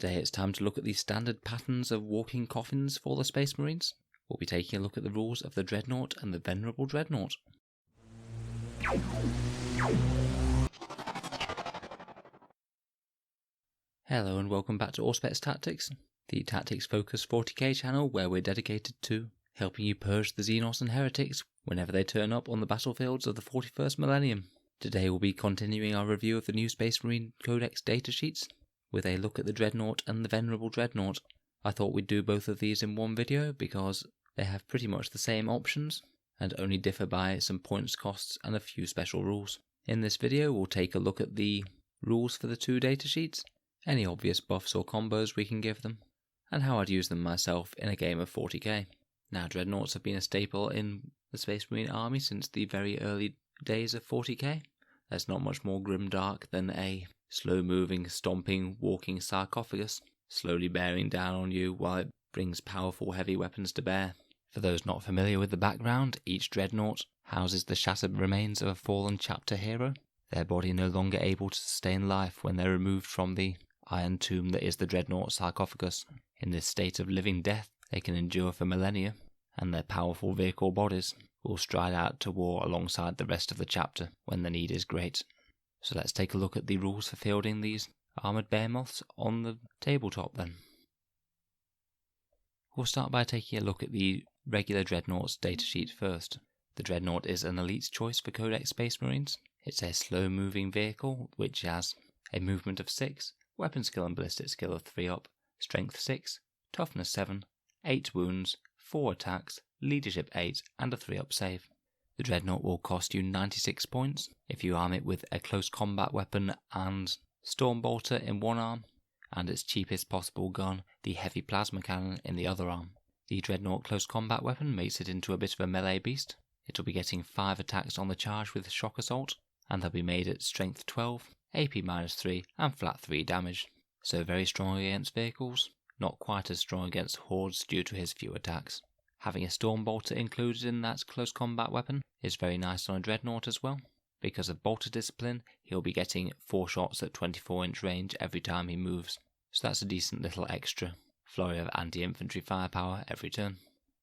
Today it's time to look at the standard patterns of walking coffins for the Space Marines. We'll be taking a look at the rules of the Dreadnought and the Venerable Dreadnought. Hello and welcome back to Auspex Tactics, the Tactics Focus 40k channel where we're dedicated to helping you purge the Xenos and Heretics whenever they turn up on the battlefields of the 41st millennium. Today we'll be continuing our review of the new Space Marine Codex datasheets, with a look at the Dreadnought and the Venerable Dreadnought. I thought we'd do both of these in one video because they have pretty much the same options and only differ by some points costs and a few special rules. In this video we'll take a look at the rules for the two datasheets, any obvious buffs or combos we can give them, and how I'd use them myself in a game of 40k. Now, Dreadnoughts have been a staple in the Space Marine army since the very early days of 40k. There's not much more grimdark than a slow-moving, stomping, walking sarcophagus, slowly bearing down on you while it brings powerful heavy weapons to bear. For those not familiar with the background, each Dreadnought houses the shattered remains of a fallen chapter hero, their body no longer able to sustain life when they're removed from the iron tomb that is the Dreadnought sarcophagus. In this state of living death, they can endure for millennia, and their powerful vehicle bodies will stride out to war alongside the rest of the chapter when the need is great. So let's take a look at the rules for fielding these armoured behemoths on the tabletop then. We'll start by taking a look at the regular Dreadnought's datasheet first. The Dreadnought is an elite choice for Codex Space Marines. It's a slow-moving vehicle which has a movement of 6, weapon skill and ballistic skill of 3 up, strength 6, toughness 7, 8 wounds, 4 attacks, leadership 8 and a 3 up save. The Dreadnought will cost you 96 points if you arm it with a close combat weapon and storm bolter in one arm, and its cheapest possible gun, the heavy plasma cannon, in the other arm. The Dreadnought close combat weapon makes it into a bit of a melee beast. It will be getting 5 attacks on the charge with shock assault, and they'll be made at strength 12, AP -3 and flat 3 damage. So very strong against vehicles, not quite as strong against hordes due to his few attacks. Having a storm bolter included in that close combat weapon is very nice on a Dreadnought as well. Because of bolter discipline, he'll be getting 4 shots at 24-inch range every time he moves, so that's a decent little extra flurry of anti-infantry firepower every turn.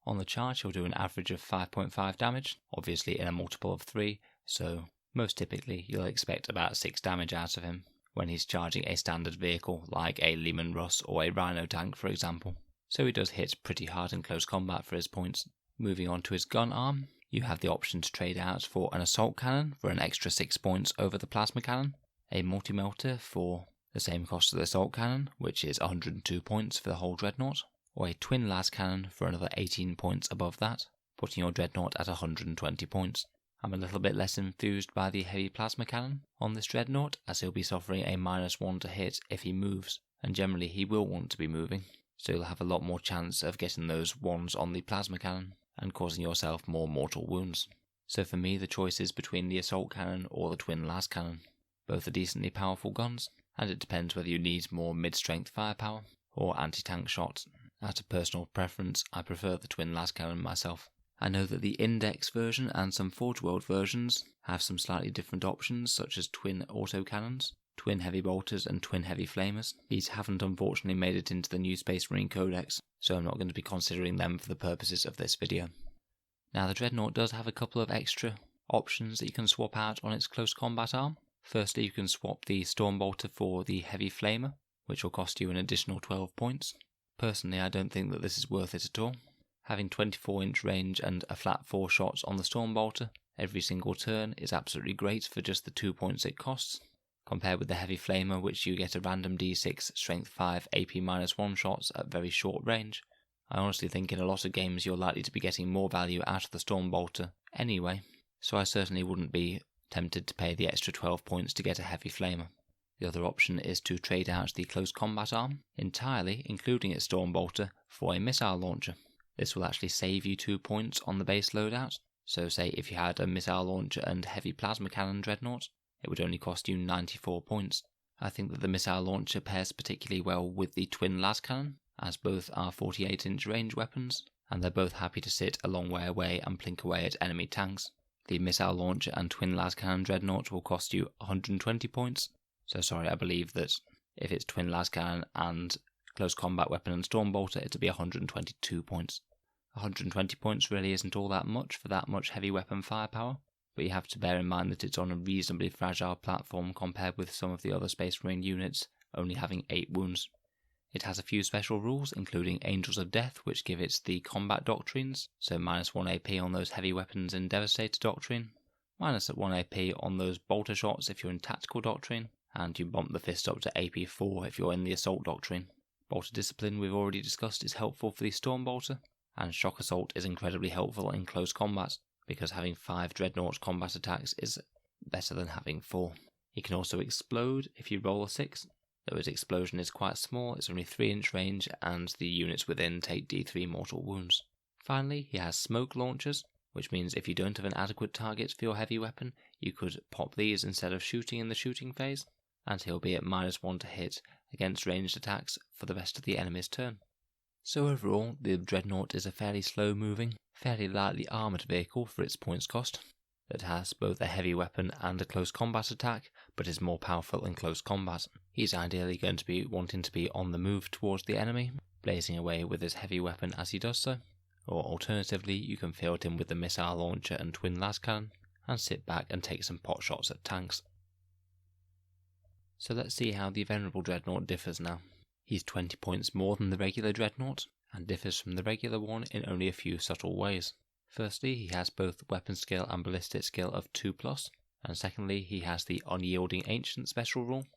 On the charge he'll do an average of 5.5 damage, obviously in a multiple of 3, so most typically you'll expect about 6 damage out of him when he's charging a standard vehicle like a Lehman Russ or a Rhino tank for example. So he does hit pretty hard in close combat for his points. Moving on to his gun arm, you have the option to trade out for an assault cannon for an extra 6 points over the plasma cannon, a multi-melter for the same cost as the assault cannon, which is 102 points for the whole Dreadnought, or a twin las cannon for another 18 points above that, putting your Dreadnought at 120 points. I'm a little bit less enthused by the heavy plasma cannon on this Dreadnought, as he'll be suffering a -1 to hit if he moves, and generally he will want to be moving, so you'll have a lot more chance of getting those 1s on the plasma cannon and causing yourself more mortal wounds. So for me the choice is between the assault cannon or the twin las cannon. Both are decently powerful guns, and it depends whether you need more mid-strength firepower or anti-tank shots. Out of personal preference, I prefer the twin las cannon myself. I know that the Index version and some Forge World versions have some slightly different options, such as twin autocannons, twin heavy bolters and twin heavy flamers. These haven't unfortunately made it into the new Space Marine Codex, so I'm not going to be considering them for the purposes of this video. Now the Dreadnought does have a couple of extra options that you can swap out on its close combat arm. Firstly, you can swap the storm bolter for the heavy flamer, which will cost you an additional 12 points. Personally, I don't think that this is worth it at all. Having 24-inch range and a flat 4 shots on the storm bolter every single turn is absolutely great for just the 2 points it costs, compared with the heavy flamer, which you get a random d6 strength 5 AP -1 shots at very short range. I honestly think in a lot of games you're likely to be getting more value out of the storm bolter anyway, so I certainly wouldn't be tempted to pay the extra 12 points to get a heavy flamer. The other option is to trade out the close combat arm entirely, including its storm bolter, for a missile launcher. This will actually save you 2 points on the base loadout, so say if you had a missile launcher and heavy plasma cannon Dreadnought, it would only cost you 94 points. I think that the missile launcher pairs particularly well with the twin las cannon, as both are 48-inch range weapons, and they're both happy to sit a long way away and plink away at enemy tanks. The missile launcher and twin las cannon Dreadnought will cost you 120 points, so sorry, I believe that if it's twin las cannon and close combat weapon and Stormbolter, it'd be 122 points. 120 points really isn't all that much for that much heavy weapon firepower, but you have to bear in mind that it's on a reasonably fragile platform compared with some of the other Space Marine units only having 8 wounds. It has a few special rules, including Angels of Death, which give it the combat doctrines, so -1 AP on those heavy weapons in Devastator doctrine, -1 AP on those bolter shots if you're in Tactical doctrine, and you bump the fist up to AP 4 if you're in the Assault doctrine. Bolter Discipline we've already discussed is helpful for the Stormbolter, and Shock Assault is incredibly helpful in close combat, because having 5 Dreadnought combat attacks is better than having 4. He can also explode if you roll a 6, though his explosion is quite small, it's only 3-inch range, and the units within take D3 mortal wounds. Finally, he has smoke launchers, which means if you don't have an adequate target for your heavy weapon, you could pop these instead of shooting in the shooting phase, and he'll be at -1 to hit against ranged attacks for the rest of the enemy's turn. So overall, the Dreadnought is a fairly slow-moving, fairly lightly armoured vehicle for its points cost, that has both a heavy weapon and a close combat attack, but is more powerful in close combat. He's ideally going to be wanting to be on the move towards the enemy, blazing away with his heavy weapon as he does so, or alternatively you can field him with the missile launcher and twin las cannon, and sit back and take some pot shots at tanks. So let's see how the Venerable Dreadnought differs now. He's 20 points more than the regular Dreadnought, and differs from the regular one in only a few subtle ways. Firstly, he has both weapon skill and ballistic skill of 2+, and secondly, he has the Unyielding Ancient special rule,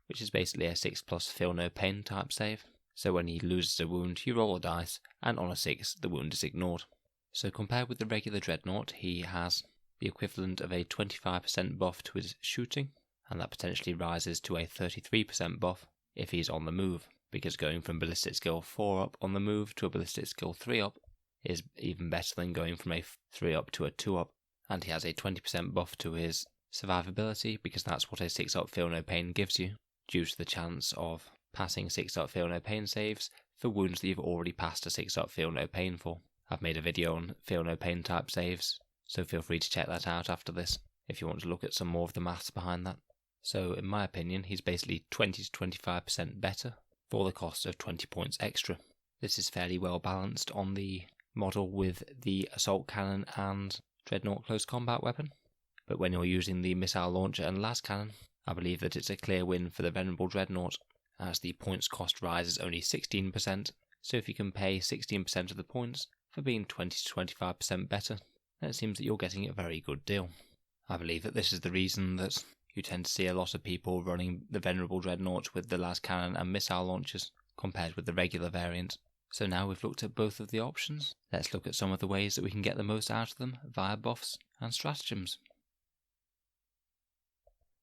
which is basically a 6+ feel no pain type save, so when he loses a wound you roll a dice, and on a 6 the wound is ignored. So compared with the regular Dreadnought, he has the equivalent of a 25% buff to his shooting, and that potentially rises to a 33% buff if he's on the move, because going from ballistic skill 4 up on the move to a ballistic skill 3 up is even better than going from a 3 up to a 2 up, and he has a 20% buff to his survivability because that's what a 6 up feel no pain gives you, due to the chance of passing 6 up feel no pain saves for wounds that you've already passed a 6 up feel no pain for. I've made a video on feel no pain type saves, so feel free to check that out after this if you want to look at some more of the maths behind that. So in my opinion, he's basically 20 to 25% better for the cost of 20 points extra. This is fairly well balanced on the model with the assault cannon and Dreadnought close combat weapon, but when you're using the missile launcher and las cannon, I believe that it's a clear win for the Venerable Dreadnought, as the points cost rises only 16%, so if you can pay 16% of the points for being 20 to 25% better, then it seems that you're getting a very good deal. I believe that this is the reason that you tend to see a lot of people running the Venerable Dreadnought with the las cannon and missile launchers compared with the regular variant. So now we've looked at both of the options, let's look at some of the ways that we can get the most out of them via buffs and stratagems.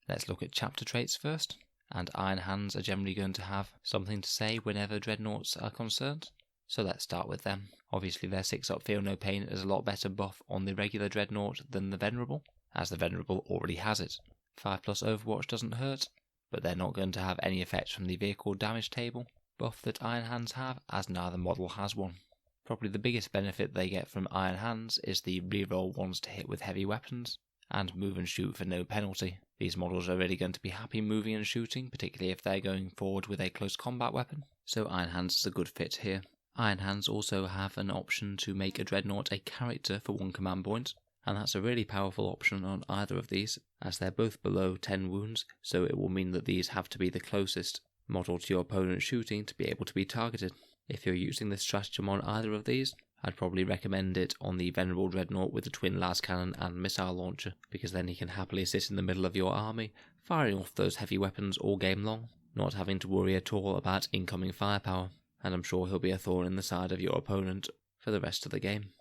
Let's look at chapter traits first, and Iron Hands are generally going to have something to say whenever Dreadnoughts are concerned, so let's start with them. Obviously their 6 up feel no pain is a lot better buff on the regular Dreadnought than the Venerable, as the Venerable already has it. 5+ Overwatch doesn't hurt, but they're not going to have any effect from the vehicle damage table buff that Iron Hands have, as neither model has one. Probably the biggest benefit they get from Iron Hands is the reroll ones to hit with heavy weapons, and move and shoot for no penalty. These models are really going to be happy moving and shooting, particularly if they're going forward with a close combat weapon, so Iron Hands is a good fit here. Iron Hands also have an option to make a Dreadnought a character for 1 command point, and that's a really powerful option on either of these, as they're both below 10 wounds, so it will mean that these have to be the closest model to your opponent's shooting to be able to be targeted. If you're using this stratagem on either of these, I'd probably recommend it on the Venerable Dreadnought with the twin las cannon and missile launcher, because then he can happily sit in the middle of your army, firing off those heavy weapons all game long, not having to worry at all about incoming firepower, and I'm sure he'll be a thorn in the side of your opponent for the rest of the game.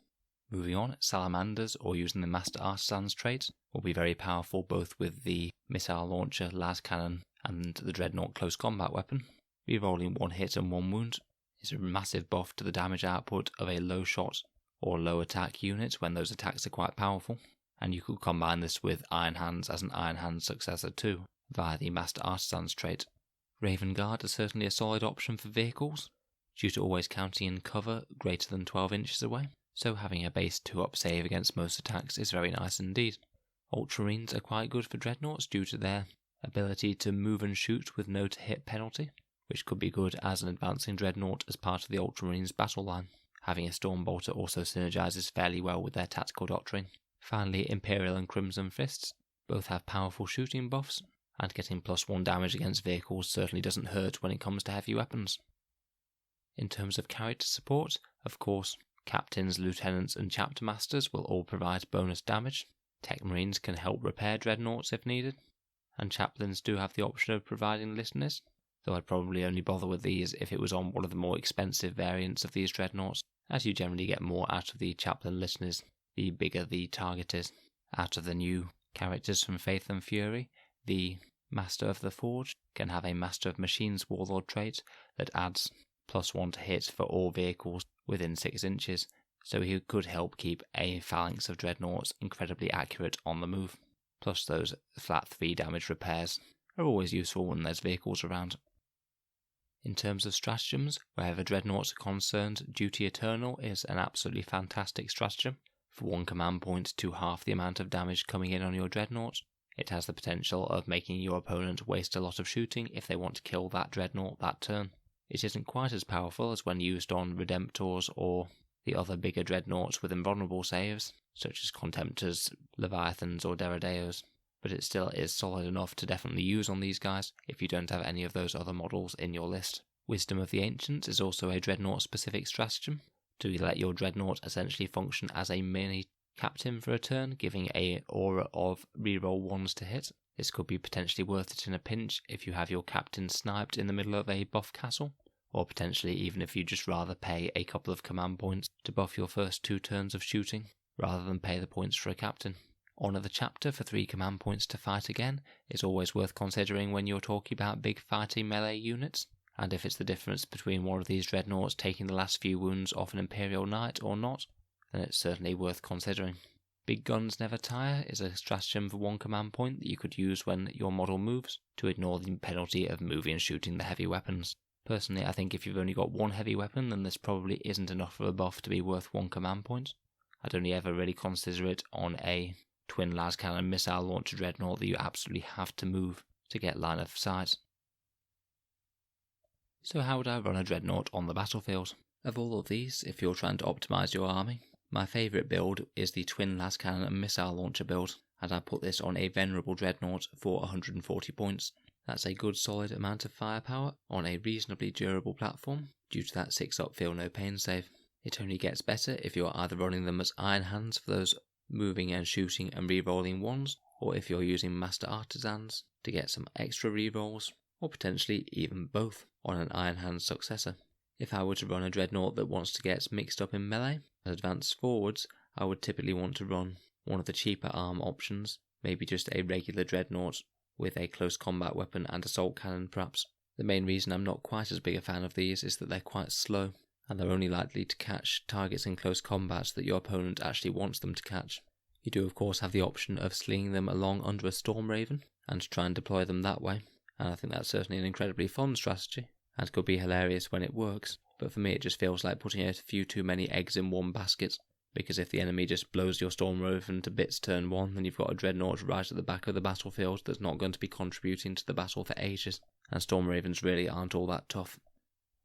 Moving on, Salamanders, or using the Master Artisan's trait, will be very powerful both with the missile launcher, las cannon, and the Dreadnought close combat weapon. Rerolling 1 hit and 1 wound is a massive buff to the damage output of a low shot or low attack unit when those attacks are quite powerful, and you could combine this with Iron Hands as an Iron Hands successor too, via the Master Artisan's trait. Raven Guard is certainly a solid option for vehicles, due to always counting in cover greater than 12 inches away, so having a base 2-up save against most attacks is very nice indeed. Ultramarines are quite good for Dreadnoughts due to their ability to move and shoot with no to hit penalty, which could be good as an advancing dreadnought as part of the Ultramarines battle line. Having a Stormbolter also synergizes fairly well with their tactical doctrine. Finally, Imperial and Crimson Fists both have powerful shooting buffs, and getting +1 damage against vehicles certainly doesn't hurt when it comes to heavy weapons. In terms of character support, of course, Captains, Lieutenants and Chapter Masters will all provide bonus damage. Tech Marines can help repair dreadnoughts if needed, and Chaplains do have the option of providing listeners, though I'd probably only bother with these if it was on one of the more expensive variants of these dreadnoughts, as you generally get more out of the Chaplain listeners the bigger the target is. Out of the new characters from Faith and Fury, the Master of the Forge can have a Master of Machines Warlord trait that adds +1 to hit for all vehicles within 6 inches, so he could help keep a phalanx of dreadnoughts incredibly accurate on the move. Plus those flat 3 damage repairs are always useful when there's vehicles around. In terms of stratagems, wherever dreadnoughts are concerned, Duty Eternal is an absolutely fantastic stratagem. For 1 command point to half the amount of damage coming in on your dreadnought, it has the potential of making your opponent waste a lot of shooting if they want to kill that dreadnought that turn. It isn't quite as powerful as when used on Redemptors or the other bigger dreadnoughts with invulnerable saves, such as Contemptors, Leviathans or Derrideos, but it still is solid enough to definitely use on these guys if you don't have any of those other models in your list. Wisdom of the Ancients is also a dreadnought-specific stratagem, to let your dreadnought essentially function as a mini captain for a turn, giving a aura of reroll 1s to hit. This could be potentially worth it in a pinch if you have your captain sniped in the middle of a buff castle, or potentially even if you just rather pay a couple of command points to buff your first 2 turns of shooting, rather than pay the points for a captain. Honour the Chapter for 3 command points to fight again is always worth considering when you're talking about big fighting melee units, and if it's the difference between one of these dreadnoughts taking the last few wounds off an Imperial Knight or not, then it's certainly worth considering. Big Guns Never Tire is a stratagem for 1 command point that you could use when your model moves to ignore the penalty of moving and shooting the heavy weapons. Personally, I think if you've only got 1 heavy weapon, then this probably isn't enough of a buff to be worth 1 command point. I'd only ever really consider it on a twin lascannon missile launcher dreadnought that you absolutely have to move to get line of sight. So how would I run a dreadnought on the battlefield? Of all of these, if you're trying to optimise your army, my favourite build is the twin lascannon and missile launcher build, and I put this on a Venerable Dreadnought for 140 points. That's a good solid amount of firepower on a reasonably durable platform due to that 6-up feel no pain save. It only gets better if you're either running them as Iron Hands for those moving and shooting and re-rolling ones, or if you're using Master Artisans to get some extra re-rolls, or potentially even both on an Iron Hand successor. If I were to run a dreadnought that wants to get mixed up in melee and advance forwards, I would typically want to run one of the cheaper arm options, maybe just a regular dreadnought with a close combat weapon and assault cannon perhaps. The main reason I'm not quite as big a fan of these is that they're quite slow, and they're only likely to catch targets in close combat that your opponent actually wants them to catch. You do of course have the option of slinging them along under a Storm Raven and try and deploy them that way, and I think that's certainly an incredibly fun strategy, and could be hilarious when it works, but for me it just feels like putting a few too many eggs in one basket, because if the enemy just blows your Storm Raven to bits turn 1, then you've got a dreadnought right at the back of the battlefield that's not going to be contributing to the battle for ages, and Storm Ravens really aren't all that tough.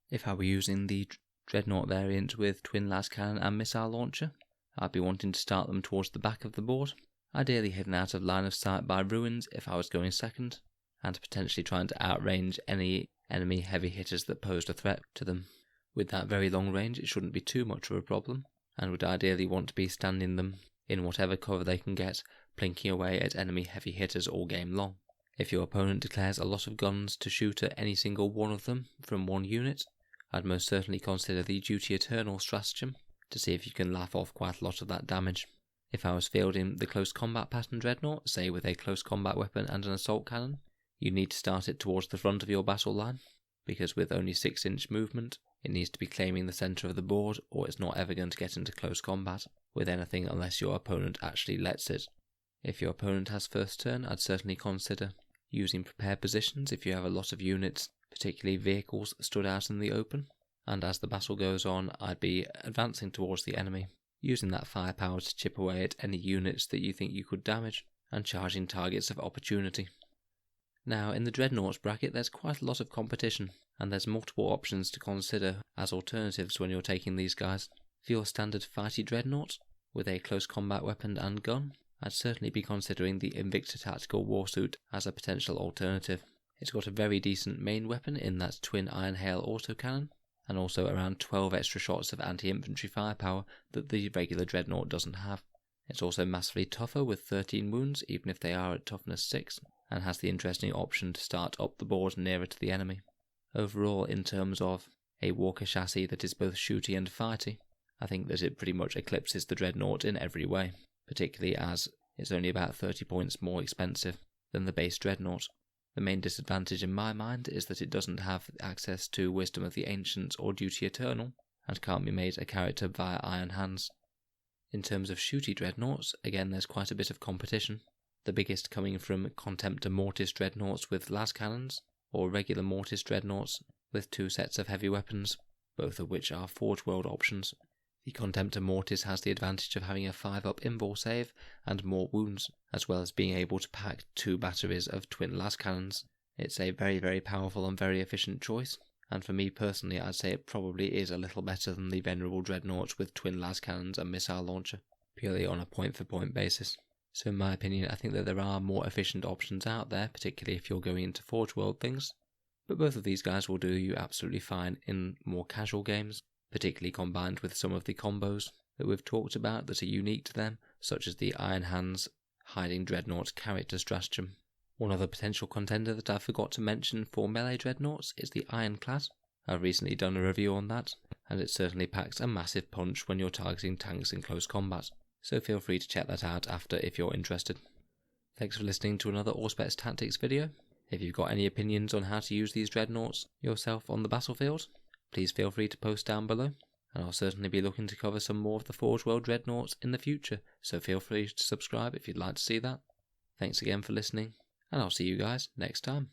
If I were using the dreadnought variant with twin lascannon and missile launcher, I'd be wanting to start them towards the back of the board, ideally hidden out of line of sight by ruins if I was going second, and potentially trying to outrange any enemy heavy hitters that posed a threat to them. With that very long range it shouldn't be too much of a problem, and would ideally want to be standing them in whatever cover they can get, plinking away at enemy heavy hitters all game long. If your opponent declares a lot of guns to shoot at any single one of them from one unit, I'd most certainly consider the Duty Eternal stratagem to see if you can laugh off quite a lot of that damage. If I was fielding the close combat pattern dreadnought, say with a close combat weapon and an assault cannon, you need to start it towards the front of your battle line, because with only 6-inch movement, it needs to be claiming the centre of the board, or it's not ever going to get into close combat with anything unless your opponent actually lets it. If your opponent has first turn, I'd certainly consider using prepared positions if you have a lot of units, particularly vehicles, stood out in the open, and as the battle goes on, I'd be advancing towards the enemy, using that firepower to chip away at any units that you think you could damage, and charging targets of opportunity. Now, in the Dreadnoughts bracket there's quite a lot of competition, and there's multiple options to consider as alternatives when you're taking these guys. For your standard fighty Dreadnought, with a close combat weapon and gun, I'd certainly be considering the Invicta Tactical Warsuit as a potential alternative. It's got a very decent main weapon in that twin Iron Hail autocannon, and also around 12 extra shots of anti-infantry firepower that the regular Dreadnought doesn't have. It's also massively tougher with 13 wounds, even if they are at toughness 6, and has the interesting option to start up the board nearer to the enemy. Overall, in terms of a Walker chassis that is both shooty and fighty, I think that it pretty much eclipses the Dreadnought in every way, particularly as it's only about 30 points more expensive than the base Dreadnought. The main disadvantage in my mind is that it doesn't have access to Wisdom of the Ancients or Duty Eternal, and can't be made a character via Iron Hands. In terms of shooty Dreadnoughts, again there's quite a bit of competition, the biggest coming from Contemptor Mortis Dreadnoughts with las cannons, or regular Mortis Dreadnoughts with 2 sets of heavy weapons, both of which are Forge World options. The Contemptor Mortis has the advantage of having a 5-up invul save and more wounds, as well as being able to pack 2 batteries of twin las cannons. It's a very, very powerful and very efficient choice, and for me personally I'd say it probably is a little better than the Venerable Dreadnought with twin las cannons and missile launcher, purely on a point-for-point basis. So in my opinion, I think that there are more efficient options out there, particularly if you're going into Forge World things, but both of these guys will do you absolutely fine in more casual games, particularly combined with some of the combos that we've talked about that are unique to them, such as the Iron Hands Hiding Dreadnought character stratagem. One other potential contender that I forgot to mention for melee Dreadnoughts is the Ironclad. I've recently done a review on that, and it certainly packs a massive punch when you're targeting tanks in close combat, so feel free to check that out after if you're interested. Thanks for listening to another Auspex Tactics video. If you've got any opinions on how to use these Dreadnoughts yourself on the battlefield, please feel free to post down below, and I'll certainly be looking to cover some more of the Forge World Dreadnoughts in the future, so feel free to subscribe if you'd like to see that. Thanks again for listening, and I'll see you guys next time.